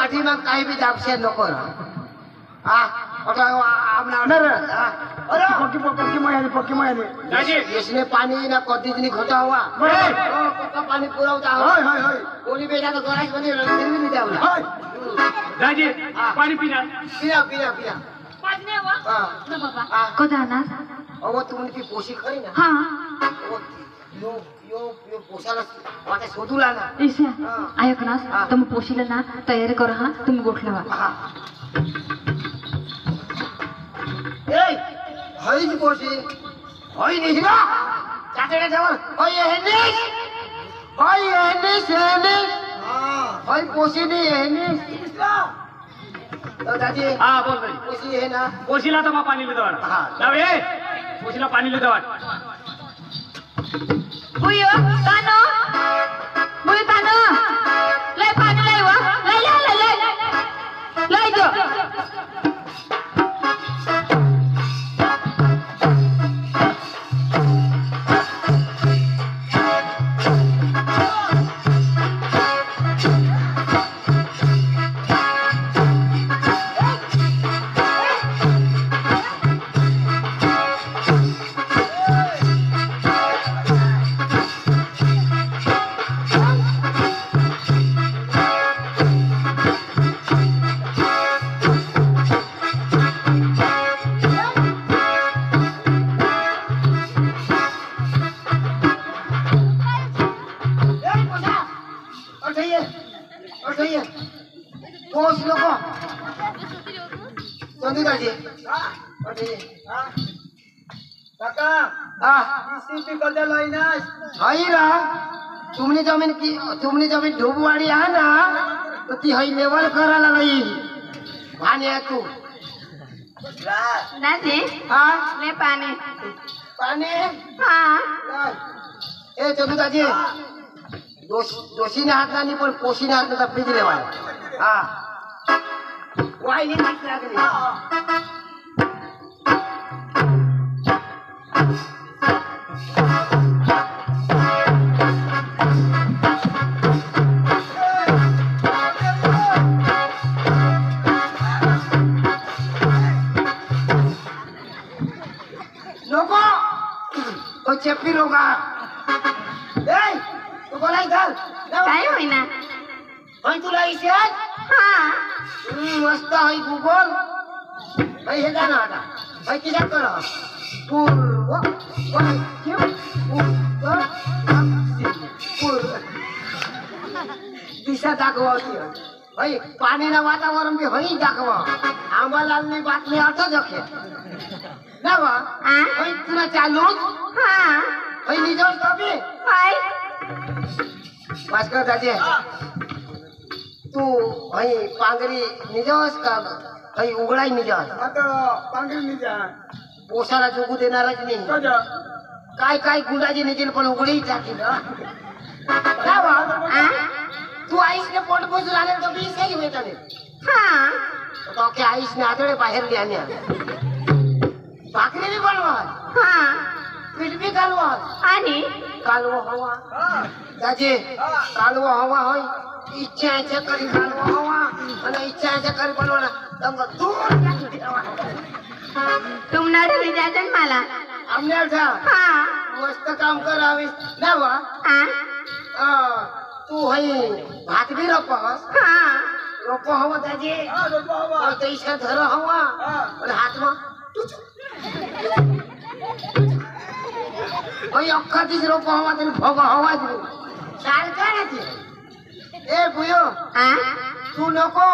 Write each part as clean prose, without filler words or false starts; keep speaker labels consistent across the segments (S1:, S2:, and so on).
S1: पाठीमाग काही बी दाबशे नको हा इसने पानी ना कधीच घटा हुआ पानी पुरवता कोणी बेटा तो गराज बनी नहीं जाऊला
S2: दाजी पाणी पिना
S1: पिया पिया पिया
S3: को जाणार
S1: अहो तुमची पोशी खरी ना
S3: हा
S1: यो यो यो पोशाला वाटे शोधूला ना
S3: ईशा ऐक ना तुम्ही पोशीला ना तयारी करा हा तुम्ही गोठलावा
S1: ए हईच पोशी हई नाही ना चाचडे जवळ हई हेनीस हई पोशी नाही हेनीस दादी
S2: हा बोल दाजी
S1: पोशी आहे ना
S2: पोशीला तर पाणी लिहितो
S1: हा.
S2: जाऊ ए पोशीला पाणी लिहितो
S3: बुयो तानो बुयो तानो लय पाणी लय वा लय जो
S1: पोस लोको संधी दादी
S4: काका सीपी कदा लाईनास
S1: हई ना तुमने जमीन ढोबवाडी आहे ना तर ती हई लेवल करायला नाही भाने तू
S3: दादी
S1: हा
S3: लय पाणी
S1: पाणी
S3: हा
S1: ए चंदू दादी दोषीने हात नाही पण पोशीने हात नका पिजले वाय हा वाहिनी हात लागली नको तो चेपी रोगा ए तू बोलाय चल
S3: काय होईना
S1: हई तुला इशाद
S3: हा
S1: मस्त हई भूगोल हई हे गाणं आता हई किती कर पूर्व पश्चिम उत्तर दक्षिण दिशा दाखवती हई पाणीना वातावरण बी हई दाखव आंबालालनी बातमी अर्थ जखे ना वा हई तुला चालू
S3: हा
S1: हई निजोर कभी
S3: हाय
S1: भास्कर दादी तू हई पांगरी निजोस का हई उघडाई निजोस
S4: आता पांगरी निजा
S1: पोसाला जोगू देणारच नाही
S4: कदा
S1: काय काय गुंडाजी निजेल पण उघडी टाकील काय बा तू आईसने पोट बसून आले तर बीस काही भेटले
S3: हा
S1: तो की आईसने आदळे बाहेर द्याने भाकरी बी बनवत
S3: हा
S1: पीठ बी घालवत
S3: आणि
S1: कालवा हवा दाजी कालवा हवा होय इच्छा करी कालवा हवा आणि इच्छा करी बनवणार तंग दूर
S3: तुम ना ढवी जायचं मला
S1: आमने
S3: हा
S1: मस्त काम करावीस ना वा तू हई भात बी रोपस
S3: हा
S1: रोप हवा दाजी पैसा धर हवा आणि हातमा अख्खा तीच रोप हवा तरी भोग हवा सारखा नाही ए बुयो तू नको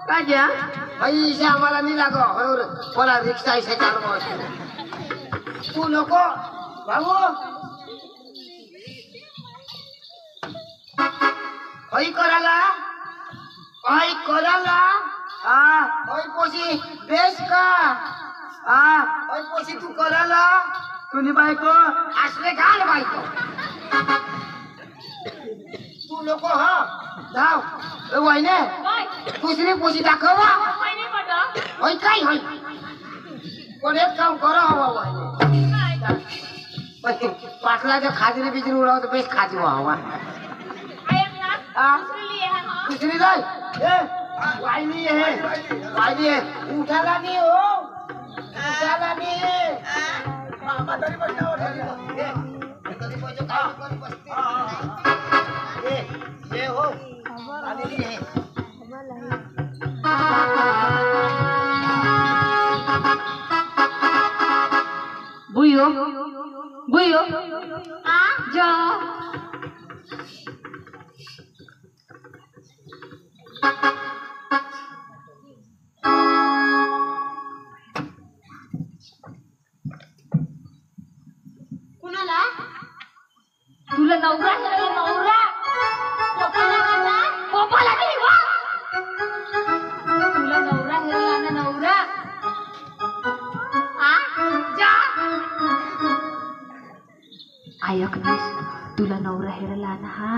S3: काजा
S1: पैसे आम्हाला नाही लाग मला रिक्षा ऐसा चालू तू नको बाबू हई कराला हई पोशी बेस का हई पोशी तू कराला
S4: तुनी बायको
S1: असले घाल बायको तू नको हा धाव वहिने दुसरी पोशी दाखवा हई काय हई पण एक काम करा हवा वहिने पाटलाच्या खाजरी बिजरी उडावत बेस खाजी हवा दुसरी जाय वाहिनी है वाहिनी है उठाला नहीं हो उठाला नहीं
S4: म्हातारी बसल्यावर
S1: तरी पैसे काय करी बसते ये हो आलेली आहे
S3: बुयो बुयो जा
S5: कुणाला
S3: तुला नवरा आहे, नवरा
S5: कोपाला नाही वा
S3: तुला नवरा हेरला ना नवरा
S5: जा
S3: ऐक नाहीस तुला नवरा हेरला ना हा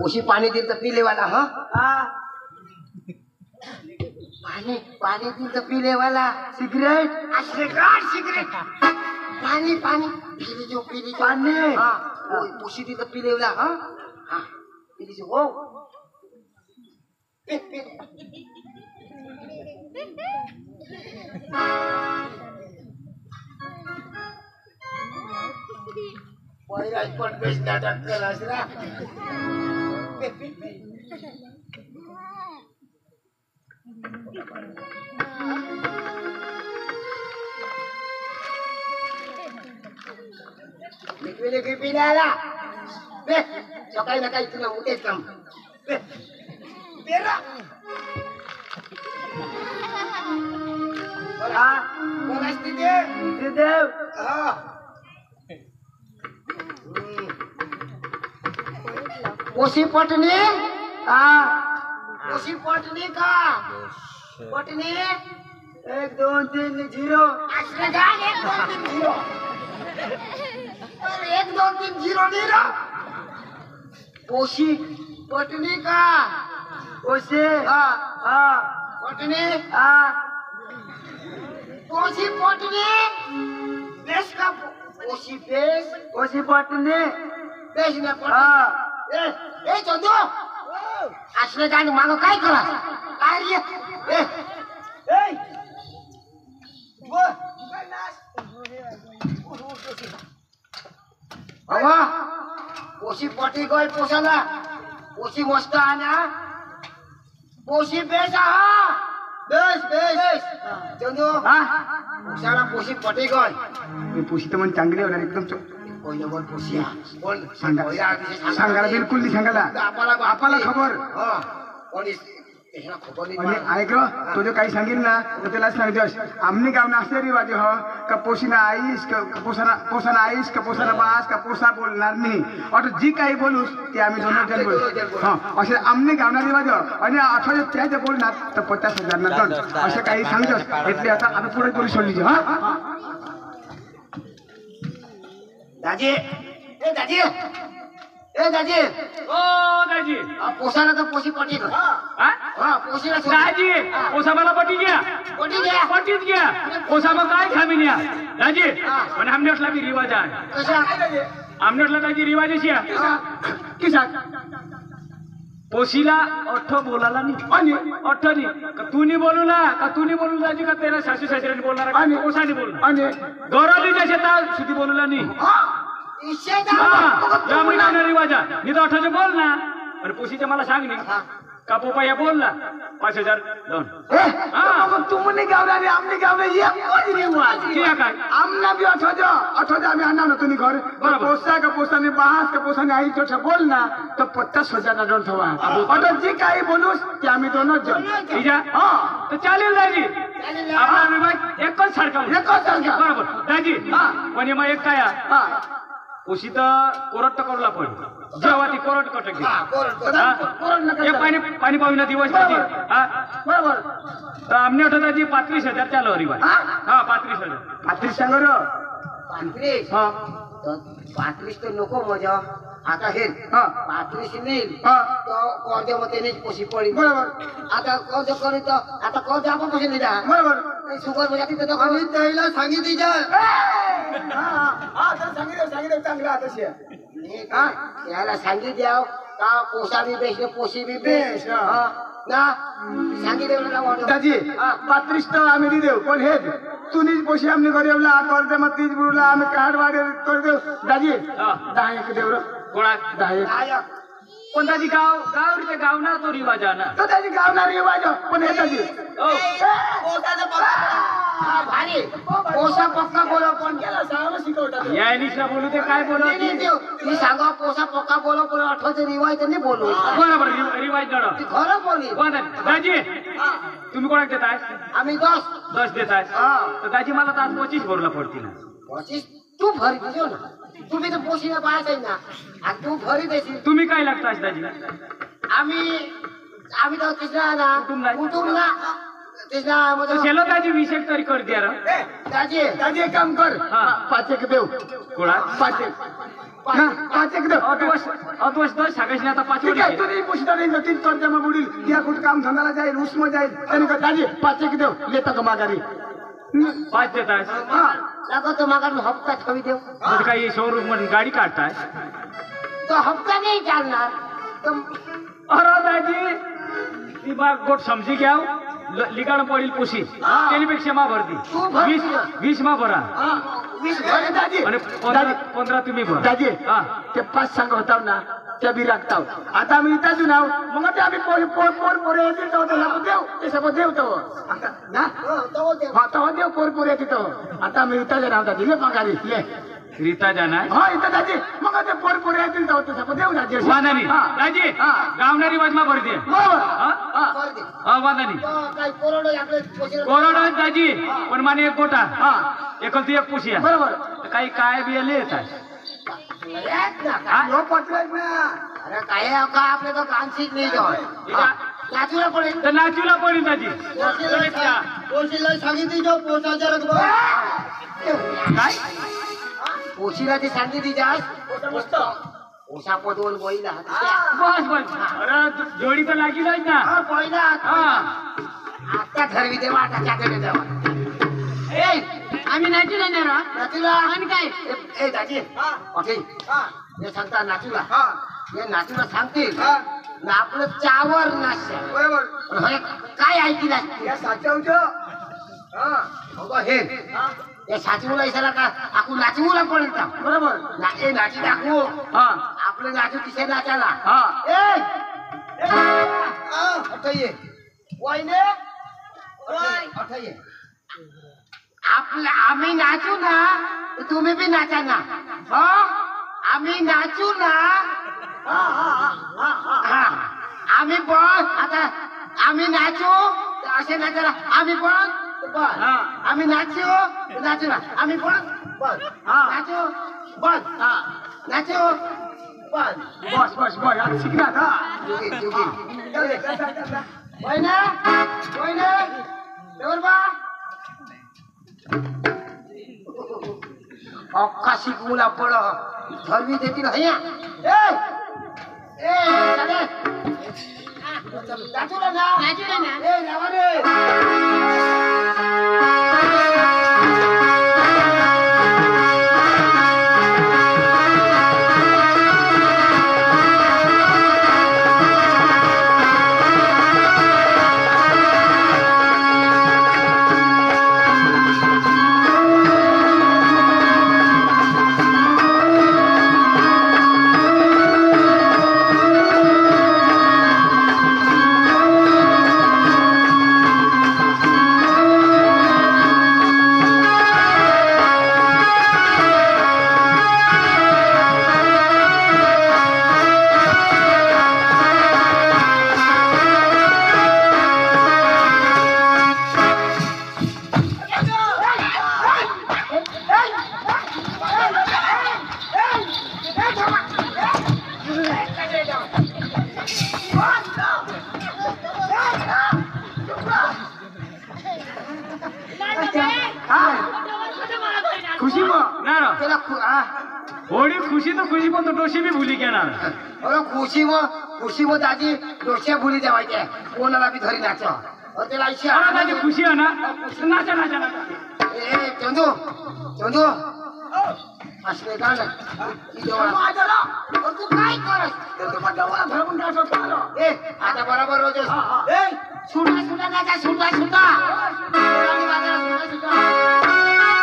S1: उसी पानी दिन तो पीले वाला हाँ
S4: हाँ
S1: पानी पानी दिन तो पीले वाला सिगरेट सिगरेट सिगरेट पानी पानी पीली जो
S4: पानी
S1: हाँ उसी दिन तो पीले वाला हाँ हाँ पीली जो हो P P Why put this data class? Liquid pinala. बे सकाळी नका तुला उठेच काम बे बेरा बोला कोण असते ते देव हा कोशी पटनी हा कोशी पटनी का पटनी 1 2 3 0 असं का 1 2 3 0 अरे 1 2 3 0 नहीं रहा कोशी पटनी का कोशी हाँ हाँ पटनी हाँ कोशी पटनी बेस का कोशी पटनी बेस ना पटनी ए चंदू असले काय मागं काय करा काय रे ए बाबा पोशी पटी गय पोसाला पोशी मस्त आना पोशी बेस हा बेस चंदू हा पोसाला पोशी पटी गय
S4: मी पोशी तर मन चांगली होणार एकदम
S1: कोई नंबर पोशी कोण
S4: सांगायला बिलकुल नाही सांगायला आपल्याला खबर
S1: कोणी त्याला खबर
S4: आणि
S1: नाही
S4: ऐक तो जो काही सांगेल ना तो त्याला सांगतोस आमने गाव नाचते रिवाज हो का पोशीना आईस का पोसाना आईस का पोसाना बास का पोसा बोलणार नाही और जी काही बोलूस ते आम्ही दोनों जण बोलू हा असे आमने गावना रिवाज आणि 18 त्या जे बोलणार तर 50,000 ना दंड असं काही सांगतोस એટલે आता पुढे बोलू सोडली हा
S1: दाजी ए दाजी
S2: ओ दाजी
S1: पोसाला तर पोशी पटी गय
S2: हा
S1: हा पोशीला
S2: दाजी ओसामाला पटी गया
S1: पटी गया
S2: पटीत गया ओसामा काय खामी न्या दाजी पण आमने असला की रिवाज आहे
S1: कशा
S2: आमने असला दाजी रिवाज आहे
S4: किसा
S2: पोशीला 18 बोलायला नाही 18 नाही का तू नाही बोलूला का तू नाही बोलू दाजी का तेरा सासू सासऱ्याने बोलणार
S4: आणि
S2: पोसाने बोलणार
S4: आणि
S2: गौरवलीच्या शेतात सुधी बोलूला नाही या महिन्याला रिवाज आहे नाही तर 18 बोल ना आणि पोशीच्या मला सांग नाही का पोपया बोलला 5,000 दोन
S4: तुमने गावना रे आमने गावना ये कोई रिवाज
S2: किया काय
S4: आमना भी अठोजा आम्ही आणणार ना तुम्ही घर पोसा का पोसाने बाहास का पोसाने आई छोटा बोल ना तो 50,000 ना दोन ठेवा और जी काही बोलूस ते आम्ही दोनच जण
S2: ठीक आहे
S4: हा
S2: तर चालेल दाजी आपला विभाग एकच सारखा
S4: एकच सारखा.
S2: बरोबर दाजी पण मग एक काय
S4: हा
S2: उशी तर कोरट करूला पण जेव्हा ती कोरट कट घे पाणी पाहुणा दिवस
S4: बरोबर
S2: तर आमने दाजी 35,000 चालू रिवाज हा 35,000
S4: पात्री सांग रे
S1: पात्रीस
S4: हा
S1: पात्रीस तर नको मजा आता हे
S4: हा
S1: पात्रीस नाही
S4: हा
S1: तो कर्ज मध्ये पोशी पडी
S4: बरोबर
S1: आता कर्ज करी तर आता कर्ज आपण कसे नाही द्या
S4: बरोबर
S1: शुगर म्हणजे तिथं तर आम्ही त्याला सांगितली
S4: सांगितलं चांगलं आता
S1: याला सांगित द्याव का पोसा बी बेस पोशी बी बेस ना सांगितलं
S4: दाजी 35 तर आम्ही दी देऊ पण हे तुनीच पोशी आम्ही गरीबला कर्ज मग तीच बुडला आम्ही कार्ड वाढे कर देऊ दाजी 10 एक देऊ रे
S2: कोणा
S4: 10 एक
S2: पण दाजी गाव ना तो रिवाज आहे ना
S4: तो दाजी गावणार रिवाज पण हे दाजी
S1: भारी पोसा पक्का बोलो पण
S4: केला सांगा शिकवतात
S2: या निशा बोलू ते काय बोलत
S1: ती सांगा पोसा पक्का बोलो पण 18 रिवाज नाही बोलू
S2: बरोबर रिवाज जड
S1: ती खरं बोली
S2: दाजी तुम्ही कोणाक देताय
S1: आम्ही 10
S2: देताय तर दाजी मला तर आज 25 भरला पडतील ना
S1: 25 तू भरी देजो ना तुम्ही तर पोशीला पाहायचं ना आणि तू भरी देशील
S2: तुम्ही काय लागतास दाजी
S1: आम्ही तर तिसरा ना कुटुंबला तिसरा म्हणजे
S2: शेलो दाजी 20 एक तरी कर द्या
S1: दाजी
S4: दाजी एक काम कर 5 एक देऊ
S2: कोणा
S4: 5 एक ना 5 एक देऊ
S2: अतवस तर सगळ्यांनी आता 5
S4: ठीक आहे तुम्ही पुष्टा नाही गती कर्ज मग बुडील त्या कुठं काम धंदाला जाईल उसम जाईल त्याने का दाजी 5 एक देऊ लेता का माघारी
S2: 5 देताय
S1: लागतो मागा हप्ता ठेवी देऊ
S2: मग काही शोरूम मध्ये गाडी काढताय
S1: तो हप्ता नाही चालणार
S2: अरे दाजी ती बाग गोट समजी घ्या लिगाण पडेल पोशी त्यापेक्षा मा भरती 20 मा भरा
S1: 20 भरे दाजी
S2: आणि 15 तुम्ही भरा
S4: दाजी ते 5 सांग होता ना त्या बी राखताव आता आम्ही इथं नाव मग ते आम्ही पोरे येतील तो देऊ ते सब देऊ तो आता ना तो देऊ पोरे येतील तो आता आम्ही इथं नाव दाजी ले पगारी ले
S2: रीता जाणार
S4: हा इथं दाजी मग ते पोर येतील जाऊ तसं पण देऊ दाजी
S2: वादानी
S4: हा.
S2: दाजी
S4: हा.
S2: गावणारी वाजमा भरते
S4: बरोबर
S1: कर दे.
S2: वादानी
S1: काय कोरडो आपले पोशीला-
S2: कोरडा दाजी पण माने एक गोटा
S4: हा
S2: एकलती एक पुशिया
S4: बरोबर
S2: काही काय बियाले येतात
S1: येत ना का?
S2: हा?
S4: नो पटलाय ना
S1: अरे काय आहे का आपले तो कांशीच नाही जाऊ नाचूला पडेल
S2: तर नाचूला पडेल दाजी
S1: पोशीला सांगितली जाऊ पोचायच्या रकम
S2: काय
S1: पोशीला ती सांगितली जास पोशा पदवून बोईला
S2: बस बस अरे जोडी तर लागी जाईल ना
S1: बोईला
S2: हा
S1: आता ठरवी देवा आता चाकरी देवा
S3: आम्ही नाही जाणार हा.
S1: नाचूला
S3: आणि काय
S1: ए दाजी ओके हे सांगता नाचूला
S4: हा
S1: हे नाचूला सांगतील
S4: हा
S1: ना आपलं चावर नाश्या
S4: बरोबर
S1: पण हे काय ऐकली नाही
S4: या साच्यावचं हा
S1: अगं हे हे साचवूला इशारा का आपण नाचवूला पडेल का
S4: बरोबर
S1: ए नाची दाखवू
S2: हा
S1: आपलं नाचू तिथे नाचाला
S2: हा
S1: ए अठं ये वाईने अठं ये आपलं आम्ही नाचू ना तर तुम्ही बी नाचा ना हो आम्ही नाचू ना हा आम्ही पण आता आम्ही नाचू तर असे नाचायला आम्ही पण पण
S2: हा.
S1: आम्ही नाचू तर नाचू ना आम्ही पण पण
S2: हा.
S1: नाचू पण नाचू पण
S4: बस बस बस आता शिकणार हा
S1: जुगी जुगी
S4: चल, चल, चल, चल, चल.
S1: वहिने वहिने देवर बा अक्का शिकवूला पड धरवी देतील हया ए ए चाले नाचूला ना
S3: नाचूला ना.
S1: ए नावा रे
S4: खुशी मग
S2: ना रो.
S1: त्याला
S2: होळी खुशी तर खुशी पण तो डोशी बी भुली घेणार
S1: अरे खुशी मग दादी डोश्या भुली जेवायचे कोणाला बी घरी नाच त्याला ऐशी
S2: अरे दादी खुशी आहे ना नाचा नाचा नाचा
S1: ए चंदू चंदू असले का ना तू काय करस ए आता बरोबर रोज ए सुटा सुटा नाचा सुटा सुटा सुटा सुटा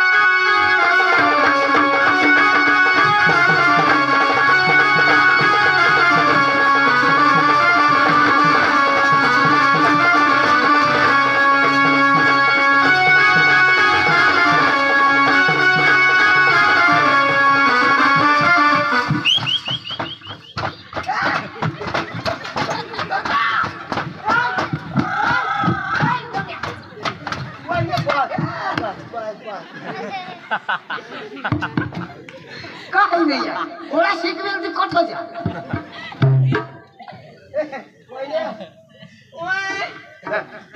S1: काही नाही गोळा शिकवेल ती कट जा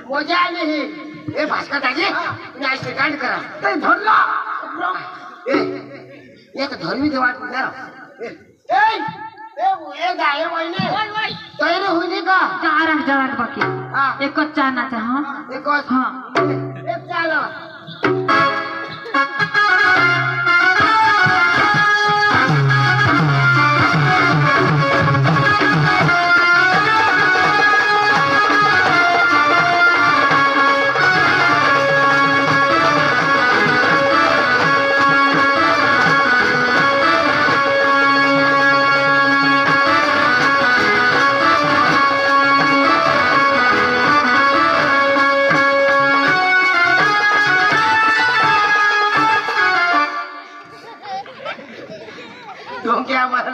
S1: मजा नाही हे भास्कर दाजी तुम्ही आज कांड करा ते धरला ए एक धरवी देवा तयारी होईल का
S3: जरा बाकी
S1: हा
S3: एकच चारणाचा हा
S1: एक
S3: हा
S1: एक चाल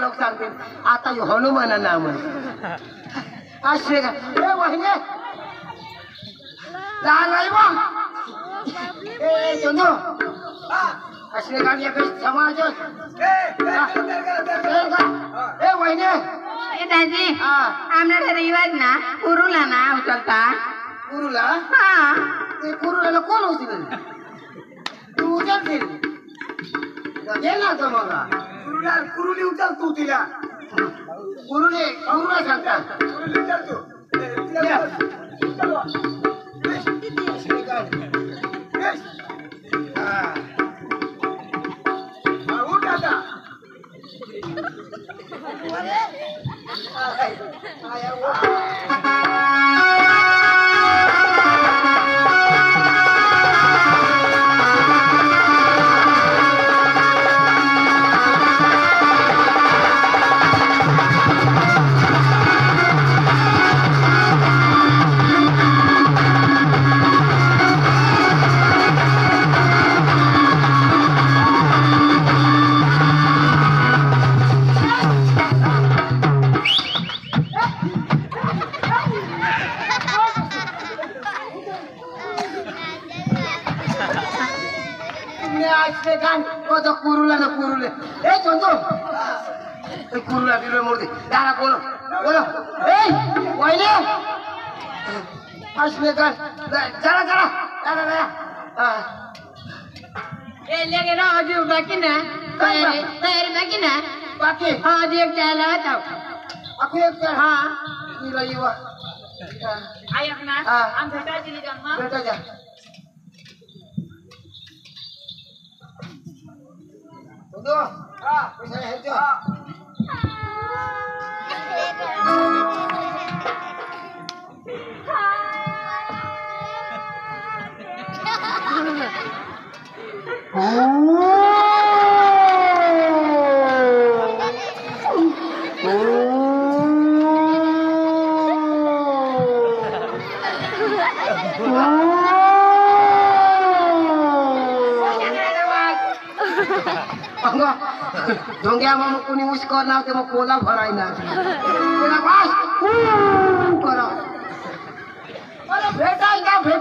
S1: लोक सांगतील आता हनुमान नाम असे का ए वहिने झालाय बा ए चंदू असे का समाज ए वहिने
S3: दाजी आमच्या रविवार ना कुरुला ना उचलता
S1: कुरुला
S3: हा
S1: ते कुरुला कोण उचलेल तू उचलशील घे ना तर मग
S4: कुरुली उचल तू तिला
S1: कुरुला सांगतात
S4: कुरुली उचल तू उठ आता
S1: कुरुला ना कुरुले ए चंदू कुरुला बिरुला मोडते दादा बोलो बोलो ए वहिने असले का चला चला दादा
S3: ए लेके ना अजून बाकी ना तयारी बाकी ना
S1: बाकी
S3: हा अजून एक जायला होता
S1: aku एक तर हा तिला येवा
S3: आयक ना
S1: हा.
S3: आमच्या दाजीने जन्म
S1: बेटा जा चंदू पैसा हे जा ढोंग्या मग कुणी ऊस करणार ते मग कोला भरायना त्याला वास करा अरे भेटाय का
S3: आपल्या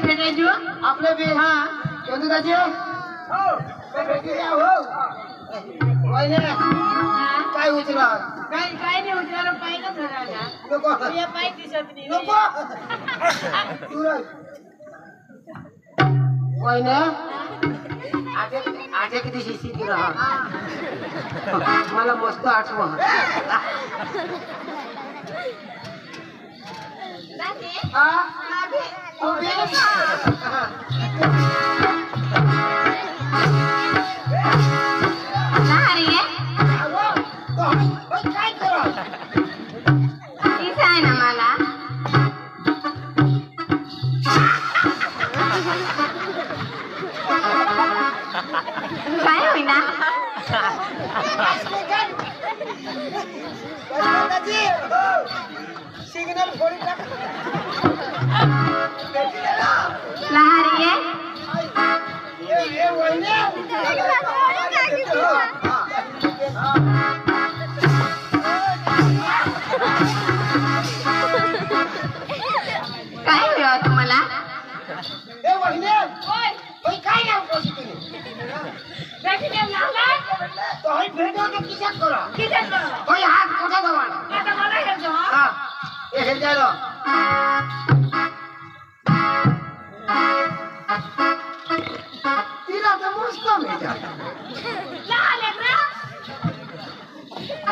S3: भेटायचो
S1: आपले बी हा चंदू दाजी हो भेटी द्या हो वहिने काय उचला
S3: काही काही नाही उचलायला पाहिजे धरायला
S1: नको
S3: या पाय दिसत नाही
S1: नको वहिने आटे किती शिशी दिला मला मस्त आठवण काय करा
S3: आहे ना मला काय होईना
S1: सिग्नल फोडी टाक
S3: लहारी आहे
S1: ए वहिने
S3: काय होय तुम्हाला
S1: ए वहिने ओय काय नाव कोशी तुम्ही तो हई भेटो के किसान करो ओय हात कोठा दवा हां ए हे जालो तिला तर मस्त भेटा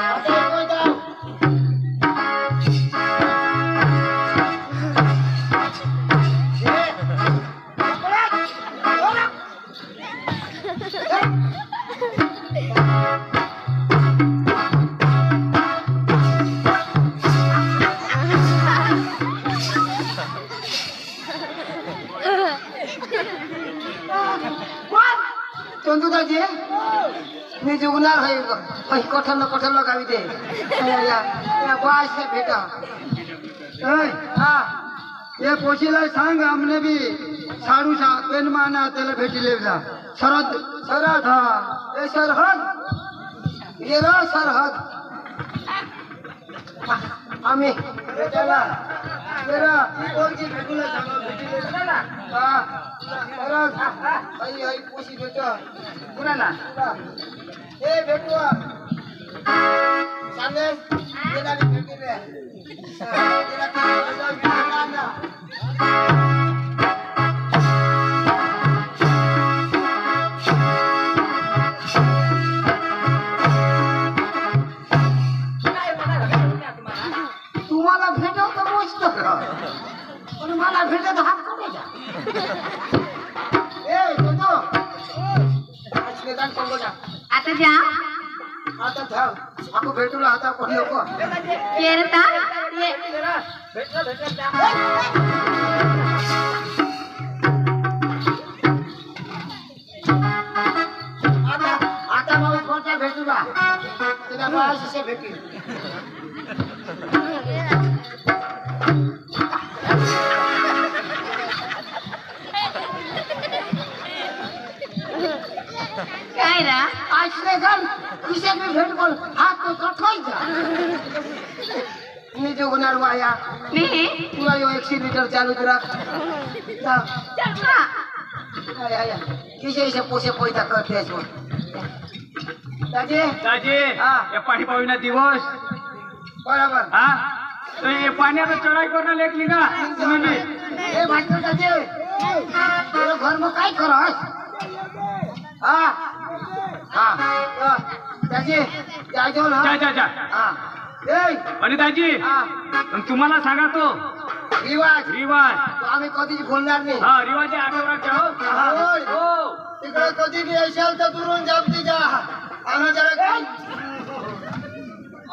S1: आता कोण जाऊ चंदू दाजी मी जुगणार है कठन लगावी दे बास से भेटा
S4: हाँ ये पोशीला सांग हमने भी साडू सा पेन माना त्याला भेटी लेवला शरद
S1: सरद
S4: हाँ
S1: ए सरहद ये रो सरहद आम्ही भेटायला कोणची भेटूला सांगा भेटले ना परत आई आई पोशी भेट कुणाला ए भेटू सांगेल गेला भेटले तुम्हाला भेटवतो मस्त पण मला भेटत हात कुठे जा ए तो आजले दान कोण बोला
S3: आता जा
S1: आता थांब आपण भेटूला आता कोण लोक
S3: केरता ये
S1: आता आता मग कोणत्या भेटूला तुला बाळाशी भेटली
S3: काय रा
S1: आजले दान किसे भी भेट बोल हात तो कठोई जा मी जो गुनार वाया
S3: नाही
S1: तुला यो 100 मीटर चालू करा जा
S3: चला
S1: आय आय किसे इसे पोसे पोईता करते असो दादी
S2: दाजी
S1: हा.
S2: या पाणी पाविना दिवस
S1: बराबर
S2: हा तो ये पाण्यावर चढाई करणं लेखली का तुम्ही बी?
S1: ए भाटकर दादी तेरे घर में काय करस हा हा दादी जायजो ना
S2: जा जा जा
S1: हा ए
S2: आणि दाजी
S1: हा
S2: पण तुम्हाला सांगा तो
S1: रिवाज
S2: रिवाज
S1: तो आम्ही कधीच बोलणार नाही
S2: हा रिवाज आठवड्याचा
S1: होय.
S2: हो
S1: तिकडे कधी बी येशाल तर दुरून जापती जा आम्ही जरा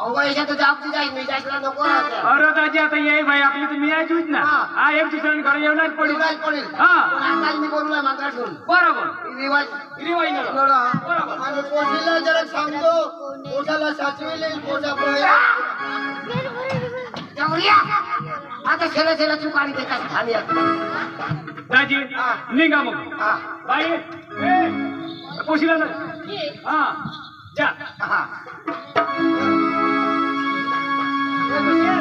S1: अहो याच्यात जापती जाईल मी जायला नको राहते
S2: अरे दाजी आता ये भाई आपली तर मी यायचीच ना
S1: हा.
S2: हा एक दुसऱ्यांकडे येऊनच पडू
S1: पडून पडेल
S2: हा.
S1: पण आता मी बोलूला मात्र ठेवून
S2: बरोबर
S1: रिवाज
S2: रिवाज नाही.
S1: बरोबर आणि पोशीला जरा सांगतो पोटाला साचवेले पोटा पोया जाऊया आता खेळा खेळा तू काढी देतात खाली
S2: दाजी
S1: हा.
S2: निघा मग
S1: हा
S2: बाई ए पोशीला जा. हा जा
S1: हा ये बशीर.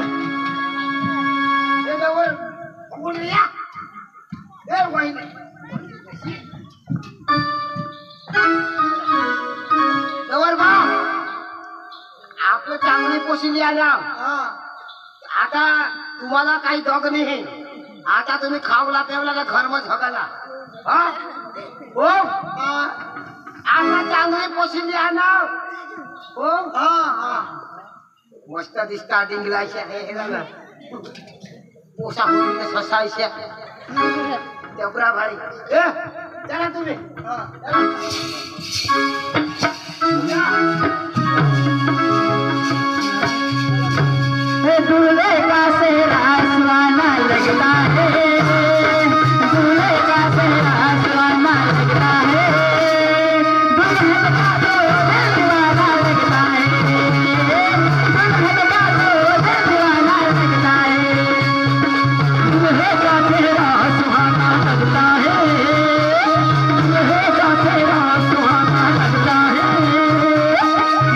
S1: ये जवळ बोलूया ए वाईन जवळ बा आपलं चांगली पोशिली आल्या आता तुम्हाला काही दग नाही आता तुम्ही खावला पेवला का घर मग झगाला हा हो आता चांगली पोशिली आणा हो हा हा मस्त दिसता डिंगलायच्या हे ना पोसा होईल ससायच्या तेवढा भारी ए चला तुम्ही
S3: दूल्हे का सेहरा सुहाना लगता है दूल्हे का सेहरा सुहाना लगता है दुल्हन का तो दिल दीवाना लगता है दुल्हन का तो दिल दीवाना लगता है दूल्हे का सेहरा सुहाना लगता है दूल्हे का सेहरा सुहाना लगता है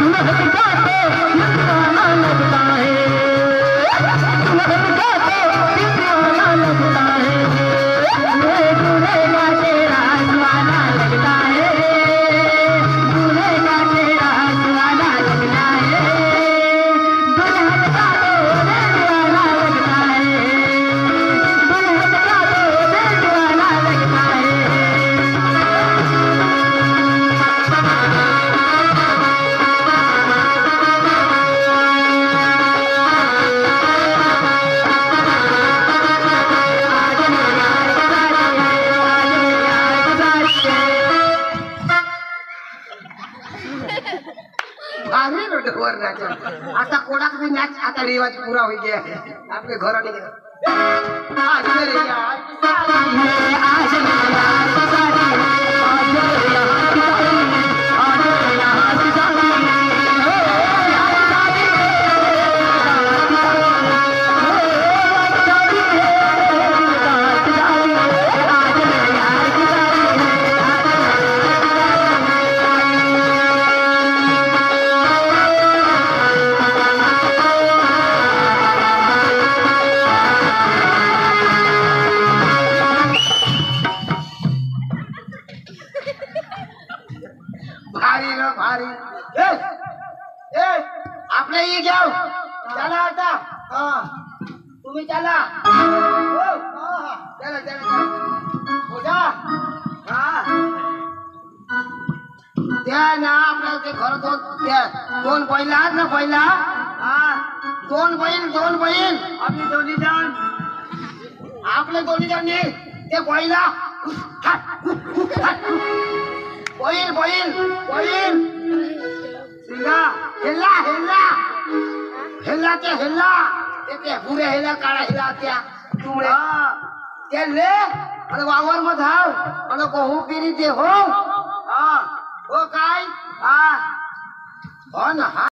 S3: दुल्हन का तो दिल दीवाना लगता है
S1: आता कोणाक भी नाच आता रिवाज पूरा हो गया आपके घर त्या ना आपल्या ते घर दोन बैल आहेत ना बैला दोन बैल
S4: आपली दोन्ही जण
S1: आपले दोन्ही जणी ते बैला बैल
S4: सिंगा
S1: हेला ते पुरे हेला काळा हेला त्या तुमळे ते ले आणि वावर मध्ये धाव आणि गहू पिरी ते हो काय हो ना